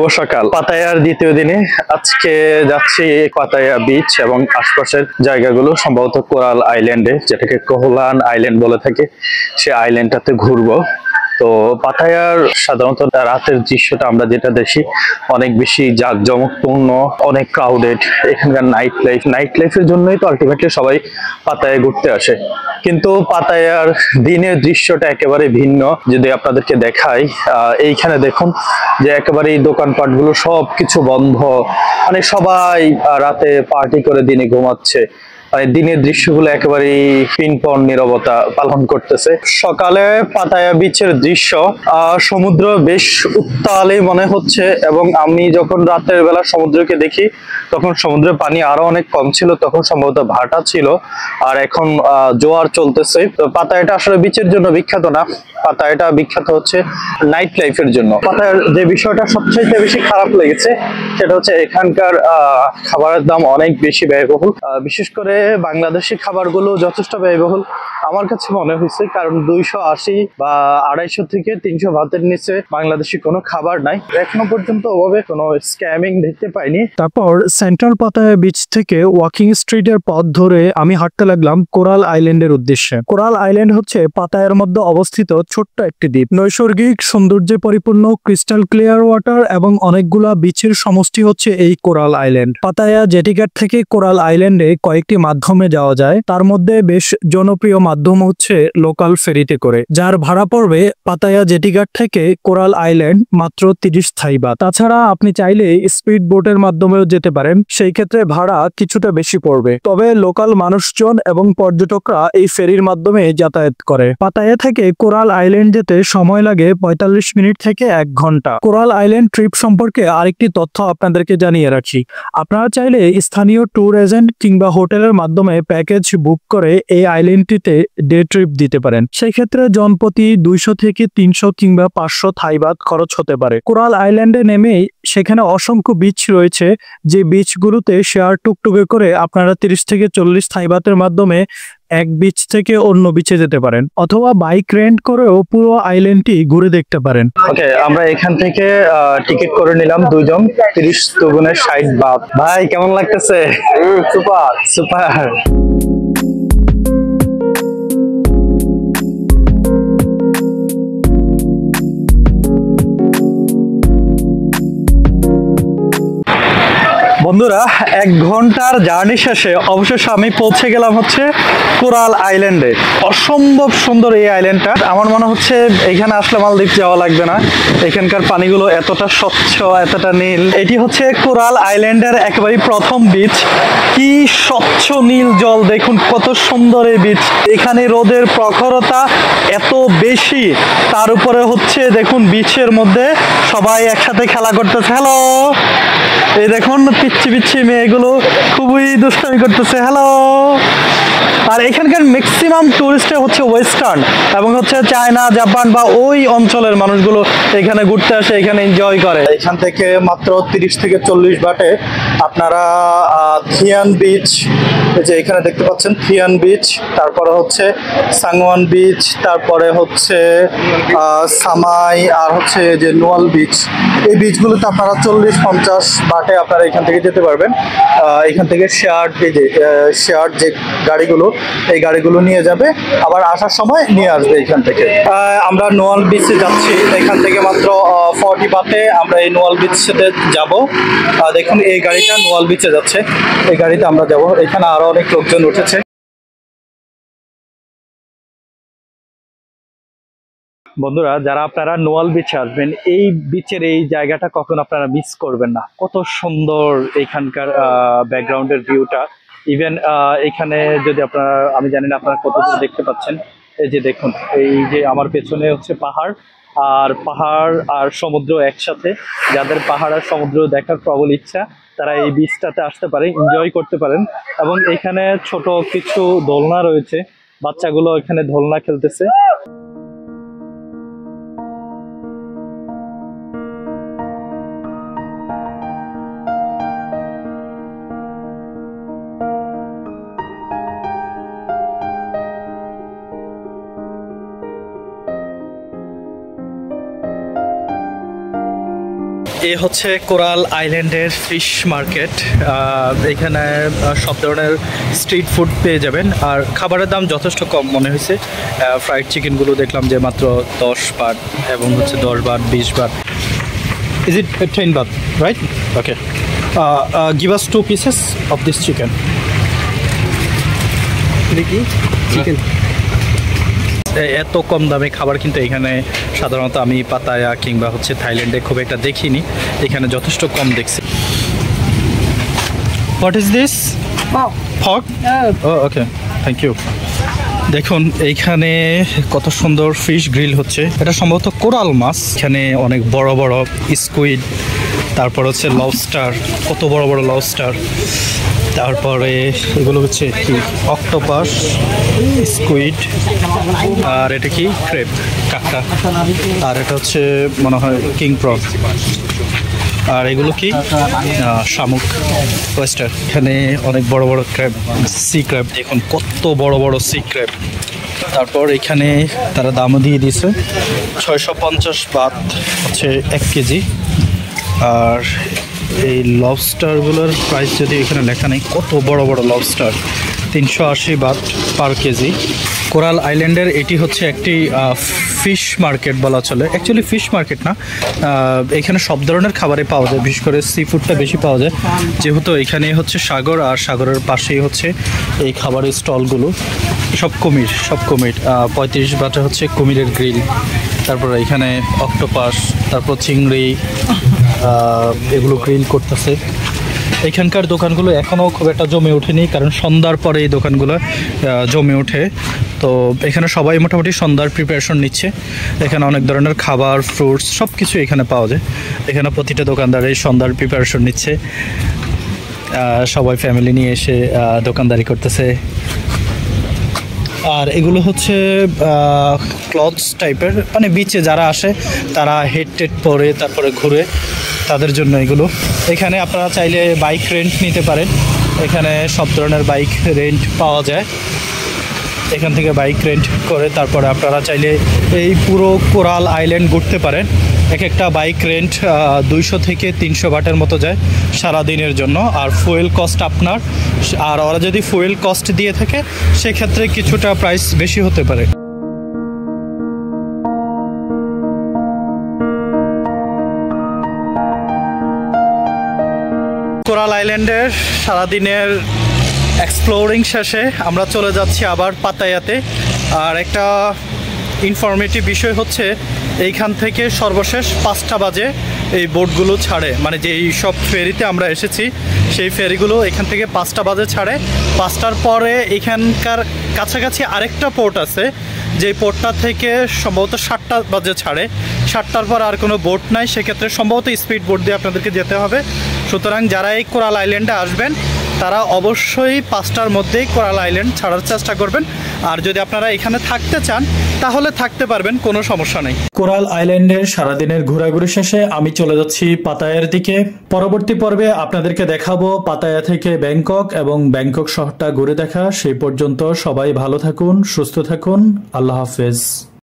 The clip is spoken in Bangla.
শুভ সকাল। পাতায়ার দ্বিতীয় দিনে আজকে যাচ্ছি পাতায়া বিচ এবং আশপাশের জায়গাগুলো, সম্ভবত কোরাল আইল্যান্ডে, যেটাকে কোহলান আইল্যান্ড বলে থাকে, সে আইল্যান্ডটাতে ঘুরবো। তো পাতায়ার সাধারণত রাতের দৃশ্যটা আমরা যেটা দেখি অনেক বেশি জাঁকজমকপূর্ণ, অনেক ক্রাউডেড। এখানকার নাইট লাইফের জন্যই তো আলটিমেটলি সবাই পাতায়ায় ঘুরতে আসে। কিন্তু পাতায়ার দিনের দৃশ্যটা একেবারে ভিন্ন। যদি আপনাদেরকে দেখাই, এইখানে দেখুন যে একেবারে এই দোকানপাট গুলো সবকিছু বন্ধ, মানে সবাই রাতে পার্টি করে দিনে ঘুমাচ্ছে। মানে দিনের দৃশ্যগুলো একেবারেই পিনপন নীরবতা পালন করতেছে। সকালে পাতায়া বিচের দৃশ্য, সমুদ্র বেশ উত্তালে মনে হচ্ছে, এবং আমি যখন রাতের বেলা সমুদ্রকে দেখি তখন সমুদ্রের পানি আরো অনেক কম ছিল, তখন সম্ভবত ভাটা ছিল, আর এখন জোয়ার চলতেছে। তো পাতায়াটা আসলে বিচের জন্য বিখ্যাত না, পাতায়াটা বিখ্যাত হচ্ছে নাইট লাইফের জন্য। পাতায়ার যে বিষয়টা সবচেয়ে বেশি খারাপ লেগেছে সেটা হচ্ছে এখানকার খাবারের দাম অনেক বেশি ব্যয়বহুল। বিশেষ করে বাংলাদেশি খাবারগুলো যথেষ্ট ব্যয়বহুল আমার কাছে মনে হয়েছে, কারণ 280 বা 250 থেকে 300 ভাতের নিচে বাংলাদেশি কোনো খাবার নাই। এখনো পর্যন্ত ওভাবে কোনো স্ক্যামিং দেখতে পাইনি। তারপর সেন্ট্রাল পাতায়া বিচ থেকে ওয়াকিং স্ট্রিটের পথ ধরে আমি হাঁটতে লাগলাম কোরাল আইল্যান্ডের উদ্দেশ্যে। কোরাল আইল্যান্ড হচ্ছে পাতায়ার মধ্যে অবস্থিত ছোট্ট একটি দ্বীপ। নৈসর্গিক সৌন্দর্যে পরিপূর্ণ ক্রিস্টাল ক্লিয়ার ওয়াটার এবং অনেকগুলা বিচের সমষ্টি হচ্ছে এই কোরাল আইল্যান্ড। পাতায়া জেটিঘাট থেকে কোরাল আইল্যান্ডে কয়েকটি মাধ্যমে যাওয়া যায়, তার মধ্যে বেশ জনপ্রিয় মাধ্যম হচ্ছে লোকাল ফেরিতে করে, যার ভাড়া পড়বে পাতায়া জেটিঘাট থেকে কোরাল আইল্যান্ড মাত্র 30 থাই বাত। তাছাড়া আপনি চাইলে স্পিড বোটের মাধ্যমেও যেতে পারেন, সেই ক্ষেত্রে ভাড়া কিছুটা বেশি পড়বে। তবে লোকাল মানুষজন এবং পর্যটকরা এই ফেরির মাধ্যমে যাতায়াত করে। পাতায়া থেকে কোরাল আইল্যান্ড যেতে সময় লাগে 45 মিনিট থেকে 1 ঘন্টা। কোরাল আইল্যান্ড ট্রিপ সম্পর্কে আরেকটি তথ্য আপনাদেরকে জানিয়ে রাখি, আপনারা চাইলে স্থানীয় ট্যুর এজেন্ট কিংবা হোটেলের মাধ্যমে প্যাকেজ বুক করে এই আইল্যান্ডটিতে ডে ট্রিপ দিতে পারেন। সেই ক্ষেত্রে জনপ্রতি 200 থেকে 300 কিংবা 500 থাই বাত খরচ হতে পারে। কোরাল আইল্যান্ডে নেমেই সেখানে অসংখ্য বিচ রয়েছে, যে বিচগুলোতে শেয়ার টুকটুকে করে আপনারা 30 থেকে 40 থাই বাতের মাধ্যমে এক বিচ থেকে অন্য বিচে যেতে পারেন, অথবা বাইক রেন্ট করেও পুরো আইল্যান্ডটি ঘুরে দেখতে পারেন। ওকে, আমরা এখান থেকে টিকিট করে নিলাম দুইজন, 30 দুগুণে 60 বাত। ভাই কেমন লাগতেছে? Super super. বন্ধুরা, 1 ঘন্টার জার্নি শেষে অবশেষে আমি পৌঁছে গেলাম হচ্ছে কোরাল আইল্যান্ডে। অসম্ভব সুন্দর এই আইল্যান্ডটা। আমার মনে হচ্ছে এখানে আসলে মালদ্বীপ যাওয়া লাগবে না, এখানকার পানিগুলো এতটা স্বচ্ছ, এতটা নীল। এটি হচ্ছে কোরাল আইল্যান্ডের একেবারে প্রথম বিচ। কি স্বচ্ছ নীল জল, দেখুন কত সুন্দর এই বিচ। এখানে রোদের প্রখরতা এত বেশি, তার উপরে হচ্ছে দেখুন বিচের মধ্যে সবাই একসাথে খেলা করতেছে। হ্যালো, এই দেখুন পিচ্ছি পিচ্ছি মেয়েগুলো খুবই দুষ্টামি করতেছে। হ্যালো। আর এখানকার ম্যাক্সিমাম টুরিস্ট হচ্ছে ওয়েস্টার্ন এবং হচ্ছে চায়না, জাপান বা ওই অঞ্চলের মানুষগুলো এখানে ঘুরতে আসে, এখানে এনজয় করে। এখান থেকে মাত্র 30 থেকে 40 বাটে আপনারা থিয়ান বিচ, যে এখানে দেখতে পাচ্ছেন থিয়ান বিচ, তারপরে হচ্ছে সাংওয়ান বিচ, তারপরে হচ্ছে সামাই, আর হচ্ছে যে নোয়াল বিচ। এই বিচগুলোতে আপনারা 40-50 বাটে আপনারা এখান থেকে যেতে পারবেন। এখান থেকে শেয়ার যে গাড়িগুলো, এই গাড়িগুলো নিয়ে যাবে, আবার আসার সময় নিয়ে আসবে এখান থেকে। আমরা নোয়াল বিচে যাচ্ছি, এখান থেকে মাত্র 40 বাটে আমরা এই নোয়াল বিচে যাব। দেখুন এই গাড়িটা নোয়াল বিচে যাচ্ছে, এই গাড়িতে আমরা যাব। এখানে আরো অনেক লোকজন উঠেছে। বন্ধুরা, যারা আপনারা নোয়াল বিচে আসবেন, এই বিচের এই জায়গাটা কখন আপনারা মিস করবেন না। কত সুন্দর এখানকার ব্যাকগ্রাউন্ডের ভিউটা। ইভেন এখানে যদি আপনারা, আমি জানি না আপনারা কতদূর দেখতে পাচ্ছেন, এই যে দেখুন, এই যে আমার পেছনে হচ্ছে পাহাড়, আর পাহাড় আর সমুদ্র একসাথে। যাদের পাহাড় আর সমুদ্র দেখার প্রবল ইচ্ছা, তারা এই বিচটাতে আসতে পারে, এনজয় করতে পারেন। এবং এখানে ছোট কিছু দোলনা রয়েছে, বাচ্চাগুলো এখানে দোলনা খেলতেছে। এ হচ্ছে কোরাল আইল্যান্ডের ফিশ মার্কেট। এখানে সব ধরনের স্ট্রিট ফুড পেয়ে যাবেন, আর খাবারের দাম যথেষ্ট কম মনে হয়েছে। ফ্রাইড চিকেনগুলো দেখলাম যে মাত্র 10 বাট এবং হচ্ছে 10 but 20 but. Is it 10 baht, right? Okay. Give us 2 pieces of this chicken. Chicken. এত কম দামে খাবার কিন্তু এখানে সাধারণত আমি পাতায়া কিংবা হচ্ছে থাইল্যান্ডে খুব একটা দেখিনি, এখানে যথেষ্ট কম দেখছি। What is this? Pork? Oh, okay. Thank you. দেখুন এইখানে কত সুন্দর ফিশ গ্রিল হচ্ছে, এটা সম্ভবত কোরাল মাছ। এখানে অনেক বড় বড় স্কুইড, তারপর হচ্ছে লবস্টার, কত বড় বড় লবস্টার, তারপরে এগুলো হচ্ছে কি অক্টোপাস, স্কুইড, আর এটা কি ক্রেপ, কাঁকড়া, আর এটা হচ্ছে মনে হয় কিং প্রন, আর এগুলো কি শামুক, ওয়েস্টার। এখানে অনেক বড় বড় ক্র্যাব, সি ক্র্যাব, দেখুন কত বড় বড় সি ক্র্যাব। তারপর এখানে তারা দামও দিয়ে দিয়েছে 650 বাত হচ্ছে 1 কেজি। আর এই লবস্টারগুলোর প্রাইস যদি এখানে লেখা নেই, কত বড় বড় লবস্টার, 380 বাত পার কেজি। কোরাল আইল্যান্ডের এটি হচ্ছে একটি ফিশ মার্কেট বলা চলে, অ্যাকচুয়ালি ফিশ মার্কেট না, এখানে সব ধরনের খাবারই পাওয়া যায়, বিশেষ করে সি ফুডটা বেশি পাওয়া যায়, যেহেতু এখানে হচ্ছে সাগর, আর সাগরের পাশেই হচ্ছে এই খাবারের স্টলগুলো। সব কুমির 35 বাটা হচ্ছে কুমিরের গ্রিল, তারপর এখানে অক্টোপাস, তারপর চিংড়ি, এগুলো গ্রিল করতেছে। এখানকার দোকানগুলো এখনও খুব একটা জমে ওঠেনি, কারণ সন্ধ্যার পরে এই দোকানগুলো জমে ওঠে। তো এখানে সবাই মোটামুটি সন্ধ্যার প্রিপারেশন নিচ্ছে। এখানে অনেক ধরনের খাবার, ফ্রুটস সব কিছু এখানে পাওয়া যায়। এখানে প্রতিটা দোকানদারই সন্ধ্যার প্রিপারেশন নিচ্ছে, সবাই ফ্যামিলি নিয়ে এসে দোকানদারি করতেছে। আর এগুলো হচ্ছে ক্লথস টাইপের, মানে বিচে যারা আসে তারা হেড টেড পরে তারপরে ঘুরে, তাদের জন্য এগুলো। এখানে আপনারা চাইলে বাইক রেন্ট নিতে পারেন, এখানে সব ধরনের বাইক রেন্ট পাওয়া যায়। এখান থেকে বাইক রেন্ট করে তারপরে আপনারা চাইলে এই পুরো কোরাল আইল্যান্ড ঘুরতে পারেন। এক একটা বাইক রেন্ট 200 থেকে 300 বাটের মতো যায় সারা দিনের জন্য। আর ফুয়েল কস্ট আপনার, আর ওরা যদি ফুয়েল কস্ট দিয়ে থাকে সেক্ষেত্রে কিছুটা প্রাইস বেশি হতে পারে। কোরাল আইল্যান্ডের সারাদিনের এক্সপ্লোরিং শেষে আমরা চলে যাচ্ছি আবার পাতায়াতে। আর একটা ইনফরমেটিভ বিষয় হচ্ছে এইখান থেকে সর্বশেষ 5টা বাজে এই বোটগুলো ছাড়ে, মানে যে এই সব ফেরিতে আমরা এসেছি সেই ফেরিগুলো এখান থেকে 5টা বাজে ছাড়ে। 5টার পরে এখানকার কাছাকাছি আরেকটা পোর্ট আছে, যে পোর্টটা থেকে সম্ভবত 7টা বাজে ছাড়ে। 7টার পর আর কোনো বোট নাই, সেক্ষেত্রে সম্ভবত স্পিড বোট দিয়ে আপনাদেরকে যেতে হবে। সুতরাং যারা এই কোরাল আইল্যান্ডে আসবেন তারা অবশ্যই 5টার মধ্যেই কোরাল আইল্যান্ড ছাড়ার চেষ্টা করবেন। আর যদি আপনারা এখানে থাকতে চান তাহলে থাকতে পারবেন, কোনো সমস্যা নেই। কোরাল আইল্যান্ডের সারাদিনের ঘোরাঘুরি শেষে আমি চলে যাচ্ছি পাতায়ার দিকে। পরবর্তী পর্বে আপনাদেরকে দেখাবো পাতায়া থেকে ব্যাংকক এবং ব্যাংকক শহরটা ঘুরে দেখা। সেই পর্যন্ত সবাই ভালো থাকুন, সুস্থ থাকুন, আল্লাহ হাফেজ।